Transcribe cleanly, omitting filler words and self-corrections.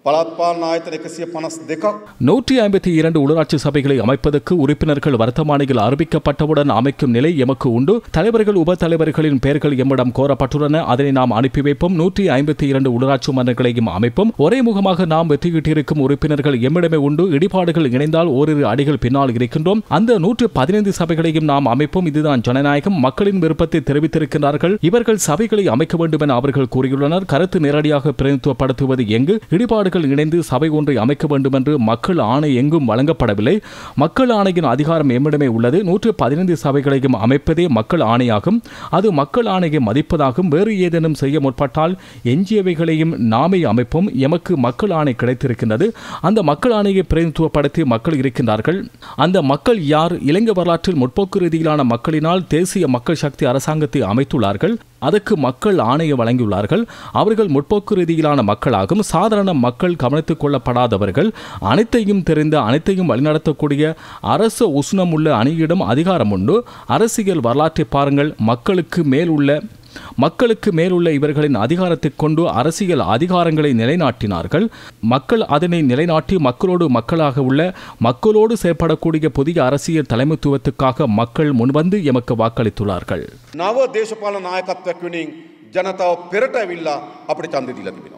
පළාත් ආයතන 152ක් 152 உள்ளாட்சி சபைகளை அமைப்பதற்கு உறுப்பினர்கள் வர்த்தமானியில் அறிவிக்கப்பட்டவுடன் அமைக்கும் நிலை எமக்கு உண்டு. தலைவர்கள் உப தலைவர்களின் பெயர்கள் எம்மிடம் கோரப்பட்டுள்ளன. அதனை நாம் அனுப்பி வைப்போம். 152 உள்ளாட்சி மன்றங்களையும் அமைப்போம். ஒரே முகமாக நாம் வெற்றியிட்டிருக்கும் உறுப்பினர்கள் எம்மிடமே உண்டு. இடிபாடுகள் இணைந்தால் ஓரிரு அடிகள் பின்னால் இருக்கின்றோம். அந்த 115 சபைகளையும் நாம் அமைப்போம். இதுதான் ஜனநாயகம். மக்களின் விருப்பத்தை தெரிவித்திருக்கிறார்கள். இவர்கள் சபைகளை அமைக்க வேண்டும் என அவர்கள் கூறியுள்ளனர். கருத்து நேரடியாக பிரதிநிதித்துவப்படுத்துவது எங்கு? இடிபாடுகள் இணைந்து சபை ஒன்றை அமைக்க வேண்டும் என்று மக்கள் ஆணை எங்கும் வழங்கப்படவில்லை. மக்கள் ஆணையின் அதிகாரம் எம்மிடமே உள்ளது. 115 சபைகளையும் அமைப்பதே மக்கள் ஆணையாகும். அது மக்கள் ஆணையை மதிப்பதாகும். வேறு ஏதேனும் செய்ய முற்பட்டால் எஞ்சியவைகளையும் நாமே அமைப்போம். எமக்கு மக்கள் ஆணை கிடைத்திருக்கின்றது. அந்த மக்கள் ஆணையை பிரதிநிதித்துவப்படுத்தி மக்கள் இருக்கின்றார்கள். அந்த மக்கள் யார்? இலங்கை வரலாற்றில் முற்போக்கு ரீதியிலான மக்களினால் தேசிய மக்கள் சக்தி அரசாங்கத்தை அமைத்துள்ளார்கள். அதற்கு மக்கள் ஆணையை வழங்கியுள்ளார்கள். அவர்கள் முற்போக்கு ரீதியிலான மக்களாகும். சாதாரண மக்கள் கவனித்துக் கொள்ளப்படாதவர்கள். அனைத்தையும் தெரிந்த அனைத்தையும் வழிநடத்தக்கூடிய அரசு உஷ்ணமுள்ள அணியிடம் அதிகாரம் உண்டு. அரசியல் வரலாற்றை பாருங்கள். மக்களுக்கு மேலுள்ள இவர்களின் அதிகாரத்தை கொண்டு அரசியல் அதிகாரங்களை நிலைநாட்டினார்கள். மக்கள் அதனை நிலைநாட்டி மக்களாக உள்ள மக்களோடு செயற்படக்கூடிய புதிய அரசியல் தலைமைத்துவத்துக்காக மக்கள் முன்வந்து எமக்கு வாக்களித்துள்ளார்கள். නව දේශපාලන නායකත්වයක් වෙනින් ජනතාව පෙරට ඇවිල්ලා අපිට ඡන්දෙ දීලා තිබෙනවා.